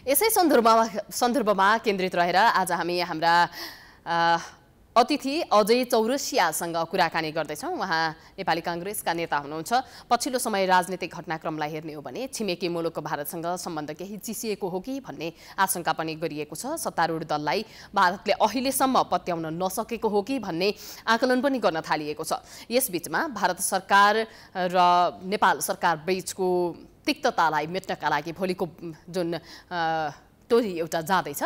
यसै सन्दर्भमा केन्द्रित रहेर आज हामी हाम्रा अतिथि अजय चौरसियासँग कुराकानी गर्दैछौँ। उहाँ नेपाली कांग्रेसका नेता हुनुहुन्छ। पछिल्लो समय राजनीतिक घटनाक्रमलाई हेर्ने हो भने छिमेकी मुलुक भारतसँग सम्बन्ध केही चिसिएको हो कि भन्ने आशंका पनि गरिएको छ। सत्तारूढ दललाई भारतले अहिलेसम्म पत्याउन नसकेको हो कि भन्ने आकलन पनि गर्न थालिएको छ। यसबीचमा भारत सरकार र नेपाल सरकार बीचको तिक्ततालाई मेट्नका लागि भोलिको जुन टोली एउटा जाँदैछ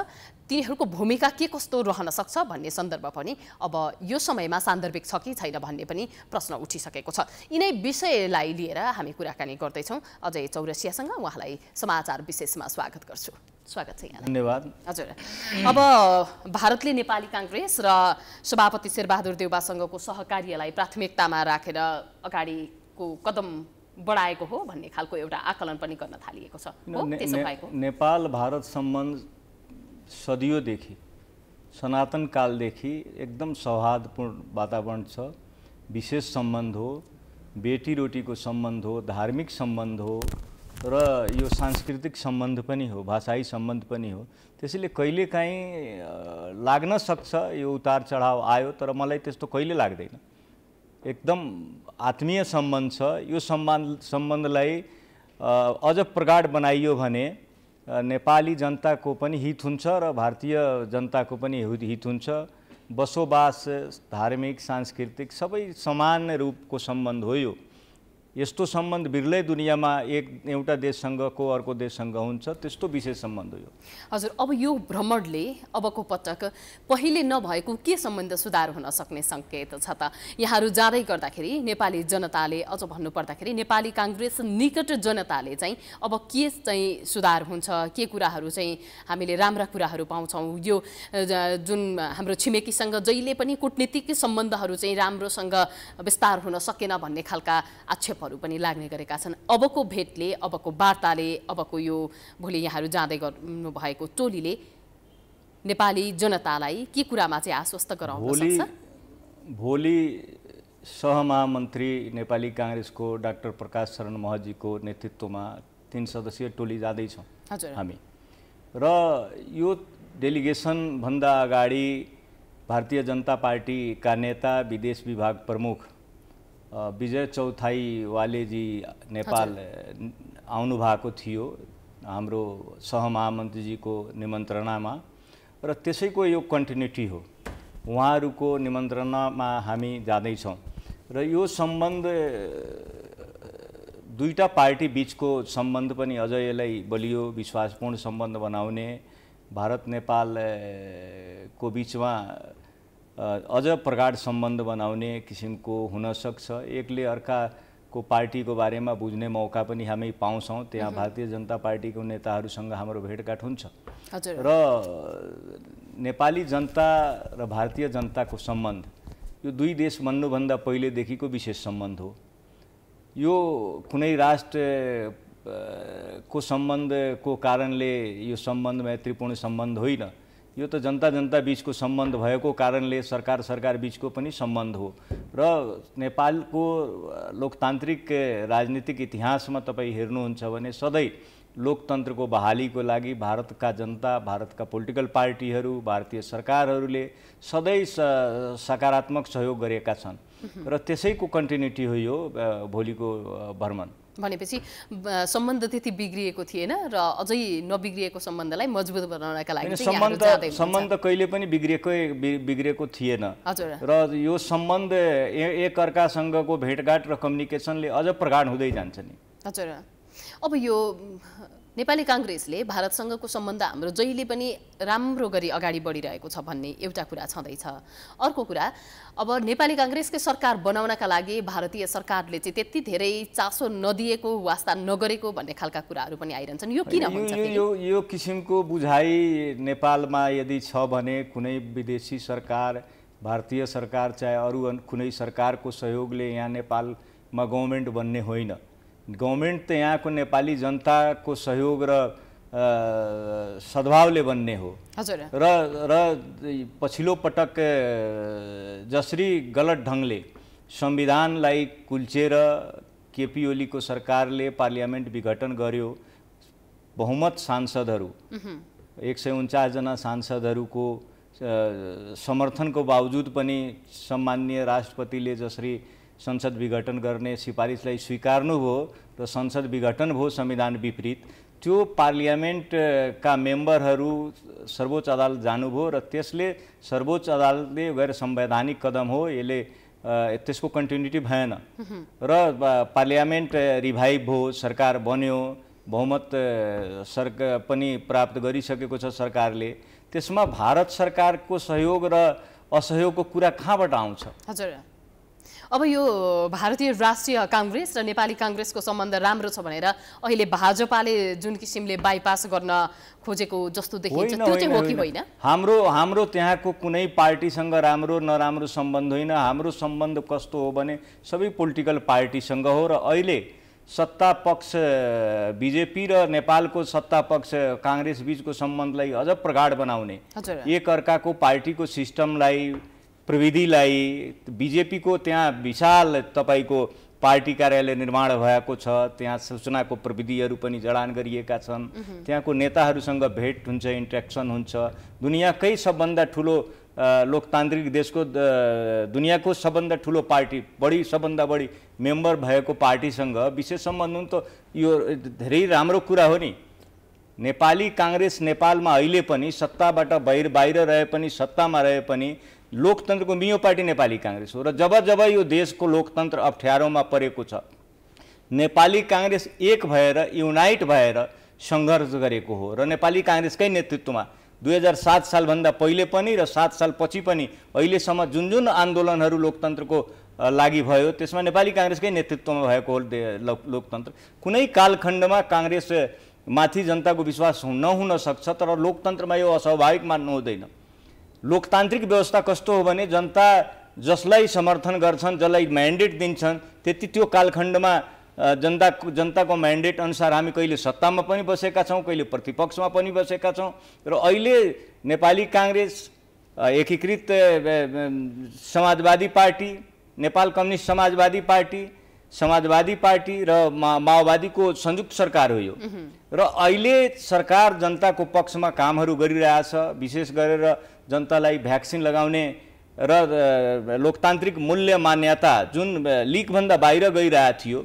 तिनीहरूको भूमिका के कस्तो रहन सक्छ भन्ने सन्दर्भ पनि अब यो समयमा सान्दर्भिक छ कि छैन भन्ने पनि प्रश्न उठिसकेको छ। यिनै विषयलाई लिएर हामी कुराकानी गर्दैछौँ अजय चौरसियासँग। उहाँलाई समाचार विशेषमा स्वागत गर्छु। स्वागत छ यहाँलाई। धन्यवाद। हजुर, अब भारतले नेपाली कांग्रेस र सभापति शेरबहादुर देउवासँगको सहकार्यलाई प्राथमिकतामा राखेर अगाडिको कदम बढाएको हो भन्ने खालको एउटा आकलन पनि गर्न थालिएको छ। नेपाल भारत सम्बन्ध सदियोंदेखि सनातन कालदेखि एकदम सौहार्दपूर्ण वातावरण छ। विशेष सम्बन्ध हो, बेटी रोटीको सम्बन्ध हो, धार्मिक सम्बन्ध हो र यो सांस्कृतिक सम्बन्ध पनि हो, भाषाई सम्बन्ध पनि हो। त्यसैले कहिलेकाहीँ लाग्न सक्छ यो उतार चढाव आयो, तर मलाई त्यस्तो कहिले लाग्दैन। एकदम आत्मीय सम्बन्ध छ। यो सम्बन्धलाई अझ प्रगाढ बनाइयो भने नेपाली जनताको पनि हित हुन्छ र भारतीय जनताको पनि हित हुन्छ। बसोबास, धार्मिक, सांस्कृतिक सबै समान रूपको सम्बन्ध हो यो। यस्तो सम्बन्ध बिरलै दुनियाँमा एउटा देशसँगको अर्को देशसँग हुन्छ, त्यस्तो विशेष सम्बन्ध हो यो। हजुर, अब यो भ्रमणले अबको पटक पहिले नभएको के सम्बन्ध सुधार हुन सक्ने संकेत छ त? यहाँहरू जाँदै गर्दाखेरि नेपाली जनताले, अझ भन्नुपर्दाखेरि नेपाली कांग्रेस निकट जनताले चाहिँ अब के चाहिँ सुधार हुन्छ, के कुराहरू चाहिँ हामीले राम्रा कुराहरू पाउँछौँ? यो जुन हाम्रो छिमेकीसँग जहिले पनि कूटनीतिक सम्बन्धहरू चाहिँ राम्रोसँग विस्तार हुन सकेन भन्ने खालका आक्षेप पनि लाग्ने गरेका छन्। अबको भेटले, अबको वार्ताले, अबको यो भोलि यहाँहरू जाँदै गर्नु भएको टोलीले नेपाली जनतालाई के कुरामा चाहिँ आश्वस्त गराउन सक्छ? भोलि सहमहामन्त्री नेपाली कांग्रेसको डाक्टर प्रकाश शरण महतजीको नेतृत्वमा 3 सदस्यीय टोली जाँदैछौँ हामी। र यो डेलिगेसन भन्दा अगाडि भारतीय जनता पार्टीका नेता, विदेश विभाग प्रमुख विजय चौथाईवालेजी नेपाल आउनु भएको थियो हाम्रो सहमहामन्त्रीजीको निमन्त्रणामा, र त्यसैको यो कन्टिन्युटी हो। उहाँहरूको निमन्त्रणामा हामी जाँदैछौँ र यो सम्बन्ध दुईटा पार्टी बीचको सम्बन्ध पनि अझ यसलाई बलियो विश्वासपूर्ण सम्बन्ध बनाउने, भारत नेपालको बीचमा अझ प्रगाढ सम्बन्ध बनाउने किसिमको हुन सक्छ। एकले अर्काको पार्टीको बारेमा बुझ्ने मौका पनि हामी पाउँछौँ। त्यहाँ भारतीय जनता पार्टीको नेताहरूसँग हाम्रो भेटघाट हुन्छ र नेपाली जनता र भारतीय जनताको सम्बन्ध यो दुई देश बन्नुभन्दा पहिलेदेखिको विशेष सम्बन्ध हो। यो कुनै राष्ट्रको सम्बन्धको कारणले यो सम्बन्ध मैत्रीपूर्ण सम्बन्ध होइन। यो त जनता जनता बीचको सम्बन्ध भएको कारणले सरकार बीचको पनि सम्बन्ध हो। र नेपालको लोकतान्त्रिक राजनीतिक इतिहासमा तपाईँ हेर्नुहुन्छ भने सधैँ लोकतन्त्रको बहालीको लागि भारतका जनता, भारतका पोलिटिकल पार्टीहरू, भारतीय सरकारहरूले सधैँ सकारात्मक सहयोग गरेका छन् र त्यसैको कन्टिन्युटी हो यो भोलिको भ्रमण। भनेपछि सम्बन्ध त्यति बिग्रिएको थिएन र अझै नबिग्रिएको सम्बन्धलाई मजबुत बनाउनका लागि सम्बन्ध कहिले पनि बिग्रेको थिएन र यो सम्बन्ध एक अर्कासँगको भेटघाट र कम्युनिकेसनले अझ प्रगाढ हुँदै जान्छ नि। हजुर, अब यो नेपाली कांग्रेसले भारतसँगको सम्बन्ध हाम्रो जहिले पनि राम्रो गरी अगाडि बढिरहेको छ भन्ने एउटा कुरा छँदैछ। अर्को कुरा, अब नेपाली कांग्रेसकै सरकार बनाउनका लागि भारतीय सरकारले चाहिँ त्यति धेरै चासो नदिएको, वास्ता नगरेको भन्ने खालका कुराहरू पनि आइरहन्छन्। यो किन हुन्छ? यो किसिमको बुझाइ नेपालमा यदि छ भने कुनै विदेशी सरकार, भारतीय सरकार चाहे अरू कुनै सरकारको सहयोगले यहाँ नेपालमा गभर्नमेन्ट बन्ने होइन। गभर्नमेन्ट त यहाँको नेपाली जनताको सहयोग र सद्भावले बन्ने हो। र पछिल्लो पटक जसरी गलत ढङ्गले संविधानलाई कुल्चेर केपी ओलीको सरकारले पार्लियामेन्ट विघटन गर्यो, बहुमत सांसदहरू 149 जना सांसदहरूको समर्थनको बावजुद पनि सम्माननीय राष्ट्रपतिले जसरी संसद विघटन गर्ने सिफारिसलाई स्वीकार्नुभयो र संसद विघटन भयो संविधान विपरीत, त्यो पार्लियामेन्टका मेम्बरहरू सर्वोच्च अदालत जानुभयो र त्यसले सर्वोच्च अदालतले गैर संवैधानिक कदम हो, यसले त्यसको कन्टिन्युटी भएन र पार्लियामेन्ट रिभाइभ भयो, सरकार बन्यो, बहुमत सरकार पनि प्राप्त गरिसकेको छ सरकारले। त्यसमा भारत सरकारको सहयोग र असहयोगको कुरा कहाँबाट आउँछ? हजुर, अब यो भारतीय राष्ट्रिय कांग्रेस र नेपाली कांग्रेसको सम्बन्ध राम्रो छ भनेर अहिले भाजपाले जुन किसिमले बाइपास गर्न खोजेको जस्तो देखिन्छ, त्यो चाहिँ हो कि होइन? हाम्रो त्यहाँको कुनै पार्टीसँग राम्रो नराम्रो सम्बन्ध होइन। हाम्रो सम्बन्ध कस्तो हो भने सबै पोलिटिकल पार्टीसँग हो र अहिले सत्ता पक्ष बीजेपी र नेपालको सत्ता पक्ष कांग्रेस बीचको सम्बन्धलाई अझ प्रगाढ बनाउने, एक अर्काको पार्टीको सिस्टमलाई, प्रविधिलाई, बीजेपीको त्यहाँ विशाल तपाईको पार्टी कार्यालय निर्माण भएको छ, त्यहाँ सूचनाको प्रविधिहरू पनि जडान गरिएका छन्, त्यहाँको नेताहरूसँग भेट हुन्छ, इन्ट्रेक्सन हुन्छ। दुनियाँकै सबभन्दा ठुलो लोकतान्त्रिक देशको दुनियाँको सबभन्दा ठुलो पार्टी, सबभन्दा बढी मेम्बर भएको पार्टीसँग विशेष सम्बन्ध हुनु त यो धेरै राम्रो कुरा हो नि। नेपाली कांग्रेस नेपालमा अहिले पनि सत्ताबाट बाहिर रहे पनि सत्तामा रहे पनि लोकतन्त्रको मियो पार्टी नेपाली कांग्रेस हो र जब यो देशको लोकतन्त्र अप्ठ्यारोमा परेको छ, नेपाली कांग्रेस एक भएर युनाइट भएर सङ्घर्ष गरेको हो र नेपाली कांग्रेसकै नेतृत्वमा 2007 सालभन्दा पहिले पनि र 7 साल पछि पनि अहिलेसम्म जुन आन्दोलनहरू लोकतन्त्रको लागि भयो त्यसमा नेपाली कांग्रेसकै नेतृत्वमा भएको हो लोकतन्त्र। कुनै कालखण्डमा कांग्रेस माथि जनताको विश्वास नहुन सक्छ, तर लोकतन्त्रमा यो अस्वाभाविक मान्नु हुँदैन। लोकतान्त्रिक व्यवस्था कस्तो हो भने जनता जसलाई समर्थन गर्छन्, जसलाई म्यान्डेट दिन्छन्, त्यति त्यो कालखण्डमा जनताको म्यान्डेट अनुसार हामी कहिले सत्तामा पनि बसेका छौँ, कहिले प्रतिपक्षमा पनि बसेका छौँ र अहिले नेपाली कांग्रेस, एकीकृत समाजवादी पार्टी, नेपाल कम्युनिस्ट समाजवादी पार्टी र माओवादीको संयुक्त सरकार हो यो र अहिले सरकार जनताको पक्षमा कामहरू गरिरहेछ। विशेष गरेर जनतालाई भ्याक्सिन लगाउने र लोकतान्त्रिक मूल्य मान्यता जुन लिकभन्दा बाहिर गइरहेको थियो,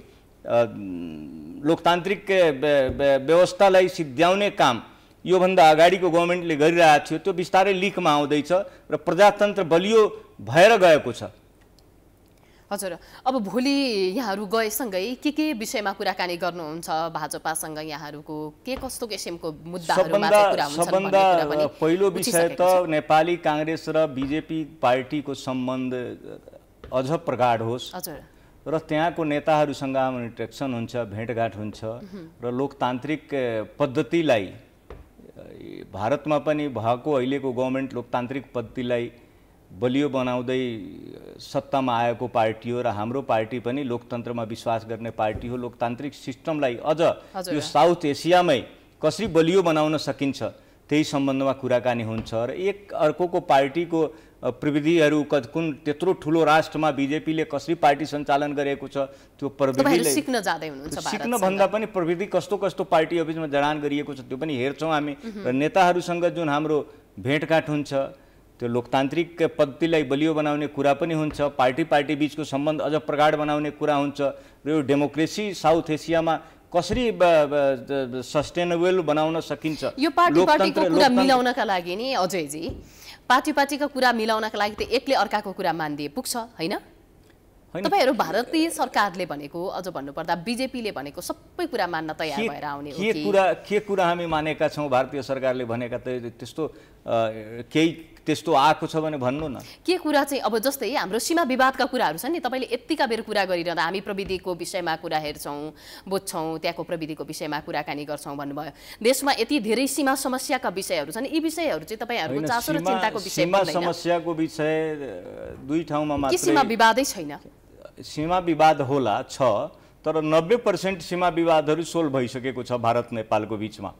लोकतान्त्रिक व्यवस्थालाई सिद्ध्याउने काम योभन्दा अगाडिको गभर्मेन्टले गरिरहेको थियो, त्यो बिस्तारै लिकमा आउँदैछ र प्रजातन्त्र बलियो भएर गएको छ। हजुर, अब भोलि यहाँहरू गएसँगै के विषयमा कुराकानी गर्नुहुन्छ भाजपासँग? यहाँहरूको के कस्तो किसिमको मुद्दाहरूमा कुरा हुन्छ भन्ने कुरा पनि? पहिलो विषय त नेपाली कांग्रेस र बीजेपी पार्टीको सम्बन्ध अझ प्रगाढ होस् र त्यहाँको नेताहरूसँग इन्ट्रेक्सन हुन्छ, भेटघाट हुन्छ र लोकतान्त्रिक पद्धतिलाई भारतमा पनि भएको अहिलेको गभर्मेन्ट लोकतान्त्रिक पद्धतिलाई बलियो बनाउँदै सत्तामा आएको पार्टी हो र हाम्रो पार्टी पनि लोकतन्त्रमा विश्वास गर्ने पार्टी हो। लोकतान्त्रिक सिस्टमलाई अझ यो साउथ एसियामै कसरी बलियो बनाउन सकिन्छ त्यही सम्बन्धमा कुराकानी हुन्छ र एक अर्कोको पार्टीको प्रविधिहरू कुन त्यत्रो ठुलो राष्ट्रमा बीजेपीले कसरी पार्टी सञ्चालन गरेको छ त्यो प्रविधिले सिक्न जाँदै हुनुहुन्छ। सिक्न भन्दा पनि प्रविधि कस्तो पार्टी अफिसमा जडान गरिएको छ त्यो पनि हेर्छौँ हामी र नेताहरूसँग जुन हाम्रो भेटघाट हुन्छ त्यो लोकतान्त्रिक पद्धतिलाई बलियो बनाउने कुरा पनि हुन्छ, पार्टी बीचको सम्बन्ध अझ प्रगाढ बनाउने कुरा हुन्छ र यो डेमोक्रेसी साउथ एसियामा कसरी सस्टेनेबल बनाउन सकिन्छ। यो पार्टीको कुरा मिलाउनका लागि नि अजयजी, पार्टीका कुरा मिलाउनका लागि त एकले अर्काको कुरा मान्दिए पुग्छ हैन? तपाईहरु भारतीय सरकारले भनेको, अझ भन्नुपर्दा बीजेपीले भनेको सबै कुरा मान्न तयार भएर आउने हो के कुरा हामी मानेका छौं? भारतीय सरकारले भनेका त त्यस्तो केही त्यस्तो आएको छ भने भन्नु न। के कुरा चाहिँ अब जस्तै हाम्रो सीमा विवादका कुराहरू छन् नि, तपाईले यतिका बेर कुरा गरिरहँदा हामी प्रविधिको विषयमा कुरा हेर्छौं, बुझ्छौं, त्यहाँको प्रविधिको विषयमा कुराकानी गर्छौं भन्नुभयो। देशमा यति धेरै सीमा समस्याका विषयहरू छन्, यी विषयहरू चाहिँ तपाईहरुको चासो र चिन्ताको विषय पर्दैन। सीमा समस्याको विषय दुई ठाउँमा मात्रै, के सीमा विवादै छैन? सीमा विवाद होला छ, तर 90% सीमा विवादहरू सोल्भ भइसकेको छ भारत नेपालको बीचमा।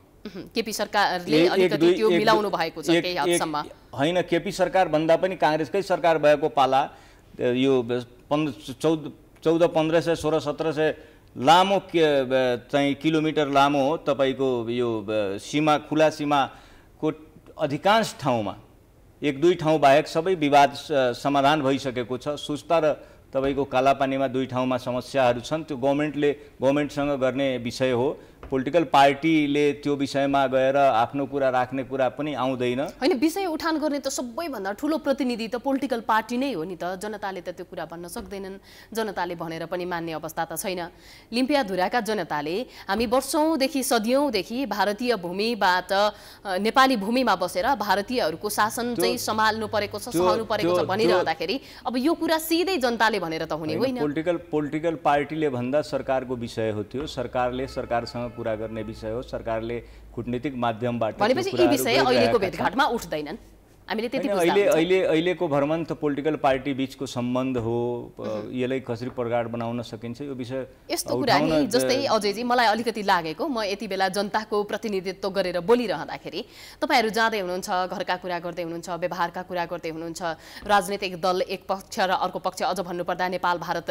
केपी सरकारले अलिकति त्यो मिलाउनु भएको छ केही हदसम्म हैन। केपी सरकार भन्दा पनि कांग्रेसकै सरकार भएको पाला यो 1400, 1500, 1600, 1700 लामो चाहिँ किलोमिटर लामो हो तपाईको यो सीमा खुला सीमाको अधिकांश ठाउँमा एक दुई ठाउँ बाहेक सबै विवाद समाधान भइसकेको छ। सुस्ता र तपाईको कालापानीमा दुई ठाउँमा समस्याहरू छन्, त्यो गभर्नमेन्टसँग गर्ने विषय हो। पोलिटिकल पार्टीले त्यो विषयमा गएर आफ्नो कुरा राख्ने कुरा पनि आउँदैन। हैन, विषय उठान गर्ने त सबैभन्दा ठुलो प्रतिनिधि त पोलिटिकल पार्टी नै हो नि त। जनताले त त्यो कुरा भन्न सक्दैनन्, जनताले भनेर पनि मान्ने अवस्था त छैन। लिम्पियाधुराका जनताले हामी वर्षौंदेखि सदियौंदेखि भारतीय भूमिबाट नेपाली भूमिमा बसेर भारतीयहरूको शासन चाहिँ सम्हाल्नु परेको छ, सहनु परेको छ भनिरहँदाखेरि अब यो कुरा सिधै जनताले भनेर त हुने होइन। पोलिटिकल पार्टीले भन्दा सरकारको विषय हो त्यो। सरकारले सरकारसँग कुरा गर्ने विषय हो। सरकारले कूटनीतिक माध्यमबाट भनेपछि यी विषय अहिलेको भेटघाटमा उठ्दैनन्। हामीले त्यति बुझ्दा हुन्छ। अहिलेको भ्रमण त पोलिटिकल पार्टी बीचको सम्बन्ध हो, यसलाई कसरी प्रगाड बनाउन सकिन्छ यो विषय यस्तो कुरा नि। जस्तै अजयजी मलाई अलिकति लागेको, म यति बेला जनताको प्रतिनिधित्व गरेर बोलिरहँदाखेरि तपाईहरु जाँदै हुनुहुन्छ, घरका कुरा गर्दै हुनुहुन्छ, व्यवहारका कुरा गर्दै हुनुहुन्छ, राजनीतिक दल एक पक्ष र अर्को पक्ष, अझ भन्नुपर्दा नेपाल भारत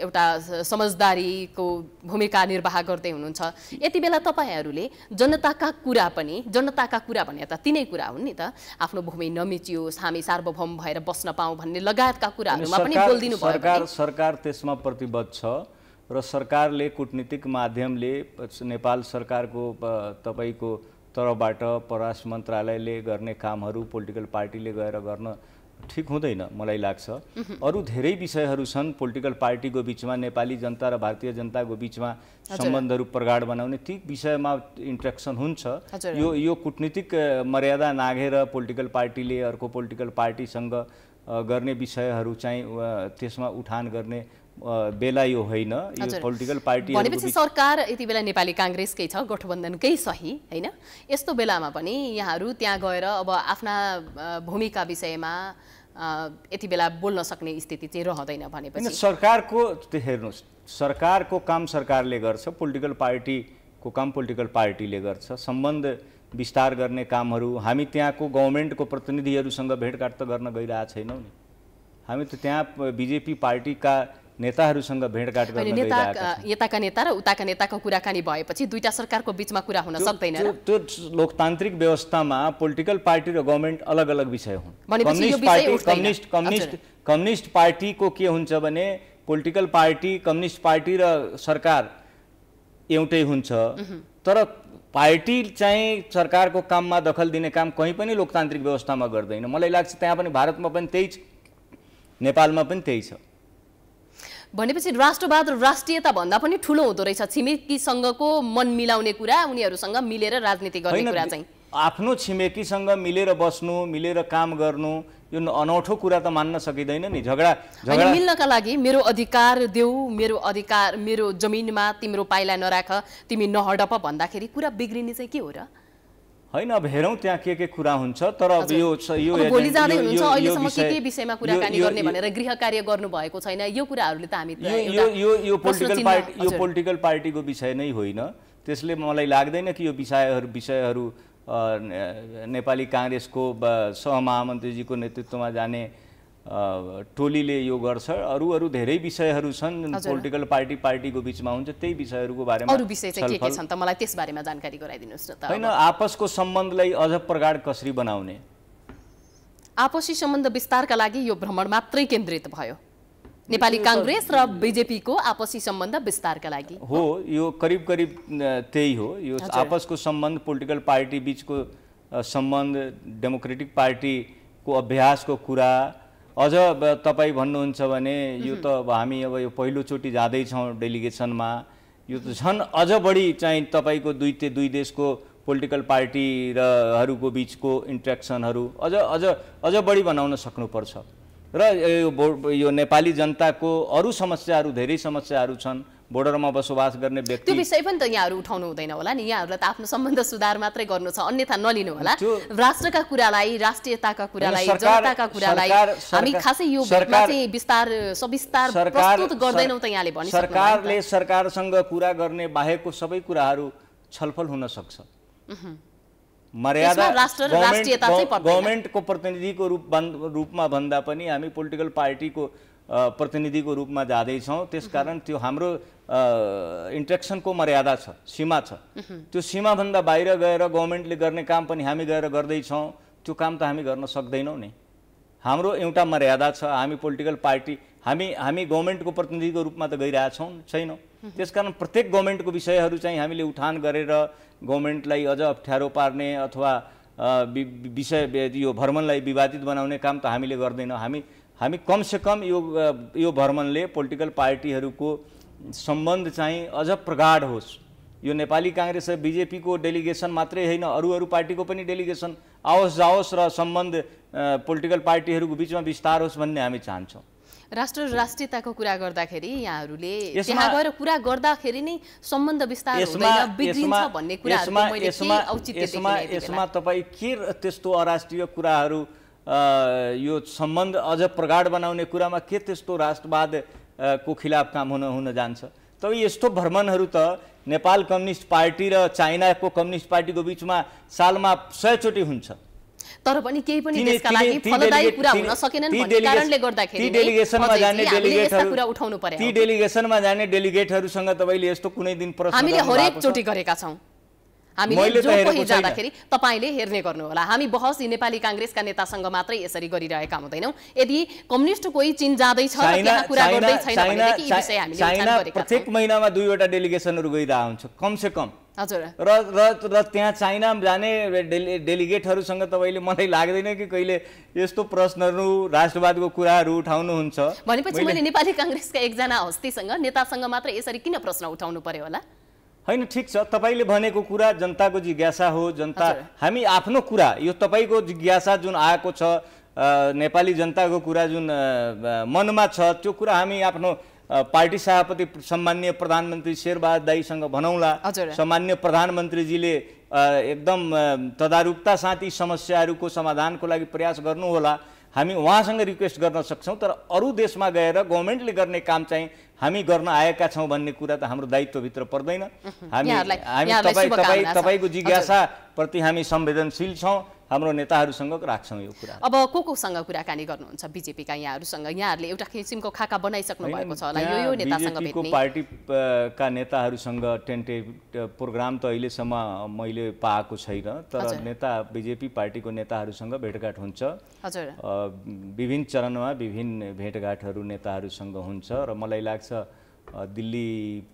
एउटा समझदारीको भूमिका निर्वाह गर्दै हुनुहुन्छ। यति बेला तपाईहरुले जनताका कुरा भने त तिनै कुरा हुन् नि त। आफ्नो भूमि नमिचियोस्, हामी सार्वभौम भएर बस्न पाऊँ भन्ने लगायतका कुराहरुमा पनि बोल्दिनु भयो। सरकार त्यसमा प्रतिबद्ध छ र सरकारले कूटनीतिक माध्यमले नेपाल सरकारको तपाईको तर्फबाट परराष्ट्र मन्त्रालयले गर्ने कामहरु पोलिटिकल पार्टीले गएर गर्न ठीक हुँदैन मलाई लाग्छ। अरु धेरै विषयहरु छन् पोलिटिकल पार्टीको बीचमा, नेपाली जनता र भारतीय जनताको बीचमा सम्बन्धहरु प्रगाड बनाउने, ती विषयमा इन्ट्रेक्सन हुन्छ। यो कूटनीतिक मर्यादा नाघेर पोलिटिकल पार्टीले अर्को पोलिटिकल पार्टीसँग गर्ने विषयहरु चाहिँ त्यसमा उठान गर्ने बेला यो होइन। यो पोलिटिकल पार्टी भनेपछि सरकार यति बेला नेपाली कांग्रेसकै छ, गठबन्धनकै सही हैन। यस्तो बेलामा पनि यहाँहरु त्यहाँ गएर अब आफ्ना भूमिका विषयमा यति बेला बोल्न सक्ने स्थिति चाहिँ रहँदैन भनेपछि सरकारको हेर्नुस्, सरकारको काम सरकारले गर्छ, पोलिटिकल पार्टीको काम पोलिटिकल पार्टीले गर्छ। सम्बन्ध विस्तार गर्ने कामहरु हामी त्यहाँको गभर्नमेन्टको प्रतिनिधिहरुसँग भेटघाट त गर्न गइरहेका छैनौं नि। हामी त त्यहाँ बीजेपी पार्टीका नेताहरुसँग भेटघाट गर्न गइरहेका छौं। यताका नेता र उताका नेताको कुराकानी भएपछि दुईटा सरकारको बीचमा कुरा हुन सक्दैन र? त्यो लोकतान्त्रिक व्यवस्थामा पोलिटिकल पार्टी र गभर्नमेन्ट अलग-अलग विषय हुन्। कम्युनिस्ट पार्टीको के हुन्छ भने पोलिटिकल पार्टी, कम्युनिस्ट पार्टी र सरकार एउटै हुन्छ, तर पार्टी चाहिँ सरकारको काममा दखल दिने काम कहीं पनि लोकतान्त्रिक व्यवस्थामा गर्दैन। मलाई लाग्छ त्यहाँ पनि भारतमा पनि त्यही छ, नेपालमा पनि त्यही छ। भनेपछि राष्ट्रवाद र राष्ट्रियता भन्दा पनि ठूलो हुँदो रहेछ छिमेकीसँगको मन मिलाउने कुरा, उनीहरुसँग मिलेर राजनीति गर्ने कुरा चाहिँ। आफ्नो छिमेकीसँग मिलेर बस्नु, मिलेर काम गर्नु यो अनौठो कुरा त मान्न सकिदैन नि। झगडा मिल्नका लागि मेरो अधिकार देऊ, मेरो अधिकार मेरो जमिनमा तिम्रो पाइला नराख, तिमी नहडप भन्दाखेरि कुरा बिग्रिने चाहिँ के हो र? हैन, अब हेरौं त्यहाँ के कुरा हुन्छ। तर अब यो भोलि जाँदै हुनुहुन्छ, अहिलेसम्म के विषयमा कुराकानी गर्ने भनेर गृह कार्य गर्नु भएको छैन। यो कुराहरुले त हामी यो पोलिटिकल पार्टीको विषय नै होइन। त्यसले मलाई लाग्दैन कि यो विषयहरु नेपाली कांग्रेसको सहमहामन्त्रीजीको नेतृत्वमा जाने टोलीले यो गर्छ। अरु धेरै विषयहरु छन् पोलिटिकल पार्टीको बीचमा हुन्छ, त्यही विषयहरुको बारेमा अरु विषय चाहिँ के छन् त मलाई त्यस बारेमा जानकारी गराइदिनुस् न त। हैन, आपसको सम्बन्धलाई अझ प्रगाड कसरी बनाउने? आपसी सम्बन्ध विस्तारका लागि यो भ्रमण मात्रै केन्द्रित भयो। नेपाली कांग्रेस र बीजेपीको आपसी सम्बन्ध विस्तारका लागि हो। यो करिब त्यही हो। यो आपसको सम्बन्ध, पोलिटिकल पार्टी बीचको सम्बन्ध, डेमोक्रेटिक पार्टीको अभ्यासको कुरा। अझ तपाई भन्नुहुन्छ भने यो त हामी अब यो पहिलोचोटि जाँदै छौं डेलिगेसनमा, यो त झन् अझ बढी चाहिँ तपाईको दुई देशको पोलिटिकल पार्टी र हरुको बीचको इन्ट्रेक्सनहरु अझ बढी बनाउन सक्नुपर्छ। र यो नेपाली जनताको अरु समस्याहरु, धेरै समस्याहरु छन्। बोर्डरमा बसोबास गर्ने व्यक्ति, त्यो विषय पनि त यहाँहरु उठाउनु हुँदैन होला नि। यहाँहरुलाई त आफ्नो सम्बन्ध सुधार मात्रै गर्नु छ, अन्यथा नलिनु होला। राष्ट्रका कुरालाई, राष्ट्रियताका कुरालाई, जनताका कुरालाई हामी खासै यो भेटमा चाहिँ सविस्तार प्रस्तुत गर्दैनौं त यहाँले भनिसक्नु भयो। सरकारसँग कुरा गर्ने बाहेकको सबै कुराहरु छलफल हुन सक्छ। मर्यादा गभर्नमेन्टको प्रतिनिधिको रूपमा भन्दा पनि हामी पोलिटिकल पार्टीको प्रतिनिधिको रूपमा जाँदैछौँ, त्यसकारण त्यो हाम्रो इन्ट्रेक्सनको मर्यादा छ, सीमा छ। त्यो सीमाभन्दा बाहिर गएर गभर्मेन्टले गर्ने काम पनि हामी गएर गर्दैछौँ, त्यो काम त हामी गर्न सक्दैनौँ नि। हाम्रो एउटा मर्यादा छ, हामी पोलिटिकल पार्टी हामी गभर्मेन्टको प्रतिनिधिको रूपमा त गइरहेछौँ छैनौँ। त्यसकारण प्रत्येक गभर्मेन्टको विषयहरू चाहिँ हामीले उठान गरेर गभर्मेन्टलाई अझ अप्ठ्यारो पार्ने अथवा विषय यो भ्रमणलाई विवादित बनाउने काम त हामीले गर्दैनौँ। हामी कमसेकम यो भ्रमणले पोलिटिकल पार्टीहरूको सम्बन्ध चाहिँ अझ प्रगाढ होस्। यो नेपाली काङ्ग्रेस र बिजेपीको डेलिगेसन मात्रै होइन, अरू पार्टीको पनि डेलिगेसन आओस् जाओस् र सम्बन्ध पोलिटिकल पार्टीहरूको बिचमा विस्तार होस् भन्ने हामी चाहन्छौँ। राष्ट्रियताको कुरा गर्दाखेरि यहाँहरूले त्यहाँ गएर कुरा गर्दाखेरि नै सम्बन्ध विस्तार हुँदैन, बिग्रिन्छ भन्ने कुराहरु मैले के औचित्य देखेँ। यसमा तपाईँ के त्यस्तो अराष्ट्रिय कुराहरू यो सम्बन्ध अझ प्रगाढ बनाउने कुरामा के त्यस्तो राष्ट्रवाद को खिलाफ काम हुन जान्छ? तब यस्तो भ्रमणहरू त नेपाल कम्युनिस्ट पार्टी र चाइनाको कम्युनिस्ट पार्टीको बिचमा सालमा 100 चोटि हुन्छ। तर पनि केही पनि देशका लागि फलदायी कुरा हुन सकेनन् भन्ने कारणले गर्दाखेरि डेलिगेसनमा जाने डेलिगेटहरु कुरा उठाउनु पर्यो। ती डेलिगेसनमा जाने डेलिगेटहरुसँग तपाईले यस्तो कुनै दिन प्रश्न हामीले हरेक चोटी गरेका छौं। हामीले जो कोही जाँदाखेरि तपाईले हेर्ने गर्नु होला। हामी बहस नेपाली कांग्रेसका नेतासँग मात्रै यसरी गरिरहेका हुँदैनौं। यदि कम्युनिस्ट कोही चीन जाँदै छ र त्यहाँ कुरा गर्दै छैन भनेदेखि यी विषय हामीले उठान गरेका छौं। प्रत्येक महिनामा 2 वटा डेलिगेसनहरु गइरा हुन्छ कम से कम। हजुर। र त्यहाँ चाइना जाने डेलिगेटहरुसँग तपाईले मलाई लाग्दैन कि कहिले यस्तो प्रश्नहरु राष्ट्रवादको कुराहरु उठाउनुहुन्छ। भनेपछि मैले नेपाली कांग्रेसका एकजना हस्तीसँग नेतासँग मात्र यसरी किन प्रश्न उठाउनु पर्यो होला? हैन, ठीक छ, तपाईले भनेको कुरा जनताको जिज्ञासा हो। जनता हामी आफ्नो कुरा, यो तपाईको जिज्ञासा जुन आएको छ, नेपाली जनताको कुरा जुन मनमा छ, त्यो कुरा हामी आफ्नो पार्टी सभापति सम्माननीय प्रधानमन्त्री शेरबहादुर दाइसँग भनौँला। सम्माननीय प्रधानमन्त्रीजीले एकदम तदारुकता साथ यी समस्याहरूको समाधानको लागि प्रयास गर्नुहोला। हामी उहाँसँग रिक्वेस्ट गर्न सक्छौं। तर अरू देशमा गएर गभर्नमेन्टले गर्ने काम चाहिँ हामी गर्न आएका छौं भन्ने कुरा त हाम्रो दायित्वभित्र पर्दैन। तपाईको जिज्ञासा प्रति हामी संवेदनशील छौं। हाम्रो नेताहरूसँग राख्छौं यो कुरा। अब कोसँग कुराकानी गर्नुहुन्छ बिजेपीका यहाँहरूसँग? यहाँहरूले एउटा किसिमको खाका बनाइसक्नु भएको छ होला यो नेतासँग भेट्ने। बिजेपीको पार्टीका नेताहरूसँग टेन्टेटिभ प्रोग्राम त अहिलेसम्म मैले पाएको छैन। तर नेता बिजेपी पार्टीको नेताहरूसँग भेटघाट हुन्छ। हजुर। विभिन्न चरणमा विभिन्न भेटघाटहरू नेताहरूसँग हुन्छ र मलाई लाग्छ दिल्ली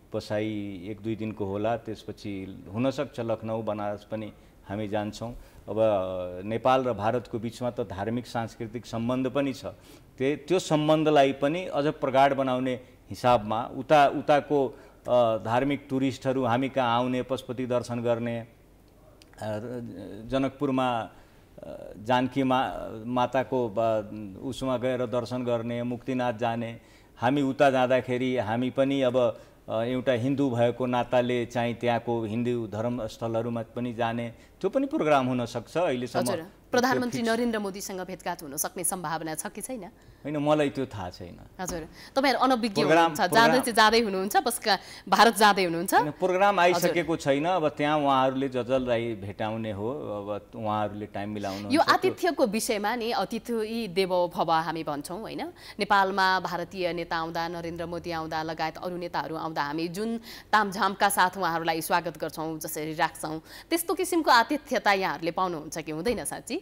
बसाई 1-2 दिनको होला। त्यसपछि हुनसक्छ लखनऊ बनारस पनि हामी जान्छौं। अब नेपाल र भारतको बिचमा त धार्मिक सांस्कृतिक सम्बन्ध पनि छ। त्यो सम्बन्धलाई पनि अझ प्रगाढ बनाउने हिसाबमा उताको धार्मिक टुरिस्टहरू हामी कहाँ आउने, पशुपति दर्शन गर्ने, जनकपुरमा जानकी माताको उसमा गएर दर्शन गर्ने, मुक्तिनाथ जाने। हामी उता जाँदाखेरि हामी पनि अब एउटा हिन्दू भएको नाताले चाहिँ त्यहाँको हिन्दू धर्मस्थलहरूमा पनि जाने, त्यो पनि प्रोग्राम हुन सक्छ। अहिलेसम्म प्रधानमन्त्री नरेन्द्र मोदीसँग भेटघाट हुन सक्ने सम्भावना छ कि छैन? हैन, मलाई त्यो थाहा छैन। हजुर, तपाईहरु अनभिज्ञ हुनुहुन्छ, जाँदै हुनुहुन्छ, बस भारत जाँदै हुनुहुन्छ? प्रोग्राम आइसकेको छैन। अब त्यहाँ उहाँहरूले जजलाई भेटाउने हो। अब उहाँहरूले टाइम मिलाउनु। यो आतिथ्यको विषयमा नि अतिथि देवो भव हामी भन्छौं हैन? नेपालमा भारतीय नेता आउँदा, नरेन्द्र मोदी आउँदा लगायत अरू नेताहरू आउँदा हामी जुन तामझामका साथ उहाँहरूलाई स्वागत गर्छौं, जसरी राख्छौं, त्यस्तो किसिमको आतिथ्यता यहाँहरूले पाउनुहुन्छ कि हुँदैन साँच्चै?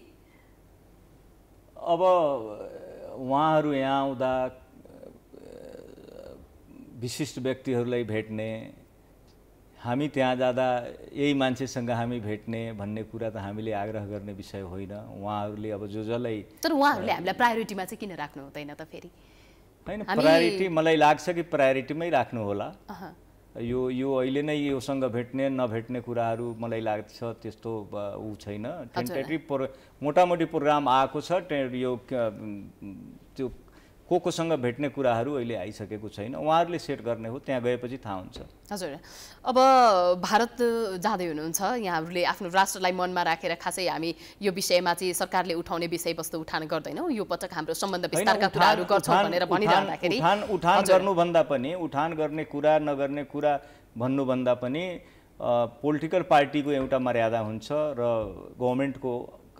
अब उहाँहरू यहाँ आउँदा विशिष्ट व्यक्तिहरूलाई भेट्ने, हामी त्यहाँ जाँदा यही मान्छेसँग हामी भेट्ने भन्ने कुरा त हामीले आग्रह गर्ने विषय होइन। उहाँहरूले अब जसलाई, तर उहाँहरूले हामीलाई प्रायोरिटीमा चाहिँ किन राख्नु हुँदैन त फेरि? हैन, प्रायोरिटी मलाई लाग्छ कि प्रायोरिटीमै राख्नु होला। यो अहिले नै योसँग भेट्ने नभेट्ने कुराहरू मलाई लाग्छ त्यस्तो उ छैन। टेन्टेटिभ मोटामोटी प्रोग्राम आएको छ। यो त्यो कोसँग भेट्ने कुराहरू अहिले आइसकेको छैन। उहाँहरूले सेट गर्ने हो, त्यहाँ गएपछि थाहा हुन्छ। हजुर। अब भारत जाँदै हुनुहुन्छ, यहाँहरूले आफ्नो राष्ट्रलाई मनमा राखेर खासै हामी यो विषयमा चाहिँ सरकारले उठाउने विषयवस्तु उठान गर्दैनौँ, यो पटक हाम्रो सम्बन्ध विस्तारका कुराहरू गर्छौँ भनेर भनिरहँदाखेरि उठान गर्नुभन्दा पनि, उठान गर्ने कुरा नगर्ने कुरा भन्नुभन्दा पनि पोलिटिकल पार्टीको एउटा मर्यादा हुन्छ र गभर्नमेन्टको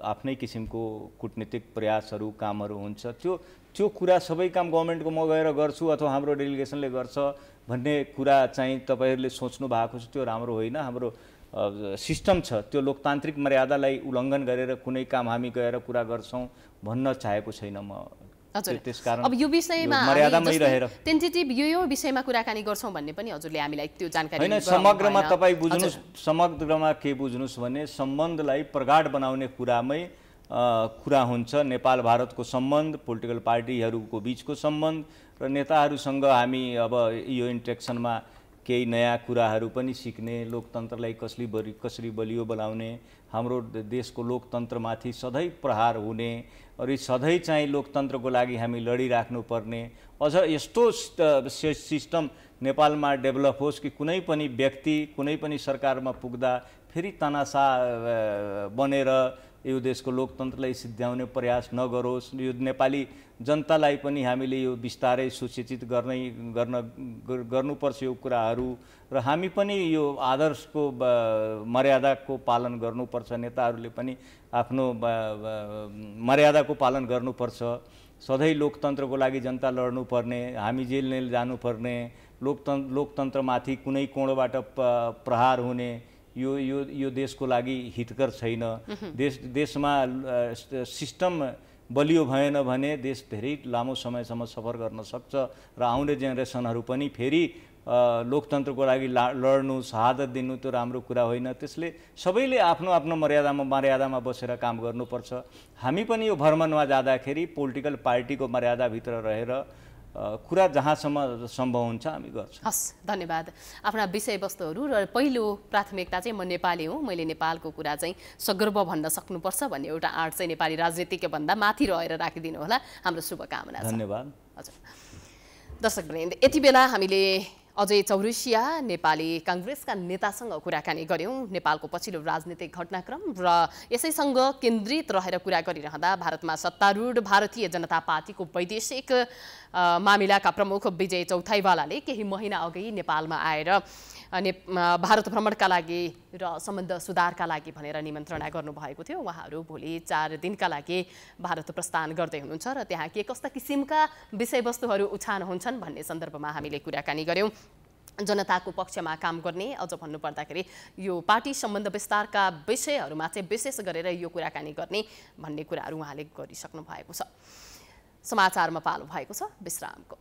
आफ्नै किसिमको कूटनीतिक प्रयासहरू कामहरू हुन्छ। त्यो कुरा सबै काम गभर्मेन्टको म गएर गर्छु अथवा हाम्रो डेलिगेसनले गर्छ भन्ने कुरा चाहिँ तपाईँहरूले सोच्नु भएको छ, त्यो राम्रो होइन। हाम्रो सिस्टम छ, त्यो लोकतान्त्रिक मर्यादालाई उल्लङ्घन गरेर कुनै काम हामी गएर कुरा गर्छौँ भन्न चाहेको छैन म। त्यसकारण अब यो विषयमा मर्यादामै रहेर टेन्टेटिभ यो विषयमा कुराकानी गर्छौँ भन्ने पनि हजुरले हामीलाई त्यो जानकारी होइन। समग्रमा तपाईँ बुझ्नुहोस्, समग्रमा के बुझ्नुहोस् भने सम्बन्धलाई प्रगाढ बनाउने कुरामै कुरा हुन्छ। नेपाल भारतको सम्बन्ध, पोलिटिकल पार्टीहरूको बिचको सम्बन्ध र नेताहरूसँग हामी अब यो इन्ट्रेक्सनमा केही नयाँ कुराहरू पनि सिक्ने, लोकतन्त्रलाई कसरी बलियो बनाउने, हाम्रो देशको लोकतन्त्रमाथि सधैँ प्रहार हुने, र सधैँ चाहिँ लोकतन्त्रको लागि हामी लडिराख्नुपर्ने, अझ यस्तो सिस्टम नेपालमा डेभलप होस् कि कुनै पनि व्यक्ति कुनै पनि सरकारमा पुग्दा फेरि तनासा बनेर यो देशको लोकतन्त्रलाई सिद्ध्याउने प्रयास नगरोस्। यो नेपाली जनतालाई पनि हामीले यो बिस्तारै सुसूचित गर्नुपर्छ यो कुराहरू, र हामी पनि यो आदर्शको मर्यादाको पालन गर्नुपर्छ। नेताहरूले पनि आफ्नो मर्यादाको पालन गर्नुपर्छ। सधैँ लोकतन्त्रको लागि जनता लड्नुपर्ने, हामी जेल जानुपर्ने, लोकतन्त्रमाथि कुनै कोणबाट प्रहार हुने, यो देशको लागि हितकर छैन। देशमा सिस्टम बलियो भएन भने देश धेरै लामो समयसम्म सफर गर्न सक्छ र आउने जेनेरेसनहरू पनि फेरि लोकतन्त्रको लागि लड्नु, शहादत दिनु त्यो राम्रो कुरा होइन। त्यसले सबैले आफ्नो आफ्नो मर्यादामा बसेर काम गर्नुपर्छ। हामी पनि यो भ्रमणमा जाँदाखेरि पोलिटिकल पार्टीको मर्यादाभित्र रहेर कुरा जहाँसम्म सम्भव हुन्छ हामी गर्छौँ। हस्, धन्यवाद। आफ्ना विषयवस्तुहरू र पहिलो प्राथमिकता चाहिँ म नेपाली हुँ, मैले नेपालको कुरा चाहिँ सगर्व भन्न सक्नुपर्छ भन्ने एउटा आँट चाहिँ नेपाली राजनीतिक भन्दा माथि रहेर राखिदिनु होला। हाम्रो शुभकामना छ। धन्यवाद। हजुर दर्शकवृन्द, यति बेला हामीले अजय चौरसिया नेपाली काङ्ग्रेसका नेतासँग कुराकानी गऱ्यौँ। नेपालको पछिल्लो राजनीतिक घटनाक्रम र यसैसँग केन्द्रित रहेर कुरा गरिरहँदा भारतमा सत्तारूढ भारतीय जनता पार्टीको वैदेशिक मामिलाका प्रमुख विजय चौथाइवालाले केही महिना अघि नेपालमा आएर भारत भ्रमणका लागि र सम्बन्ध सुधारका लागि भनेर निमन्त्रणा गर्नुभएको थियो। उहाँहरू भोलि 4 दिनका लागि भारत प्रस्थान गर्दै हुनुहुन्छ र त्यहाँ के कस्ता किसिमका विषयवस्तुहरू उछान हुन्छन् भन्ने सन्दर्भमा हामीले कुराकानी गऱ्यौँ। जनताको पक्षमा काम गर्ने, अझ भन्नुपर्दाखेरि यो पार्टी सम्बन्ध विस्तारका विषयहरूमा चाहिँ विशेष गरेर यो कुराकानी गर्ने भन्ने कुराहरू उहाँले गरिसक्नु भएको छ। समाचारमा पालो भएको छ विश्रामको।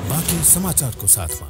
बाँकी समाचारको साथमा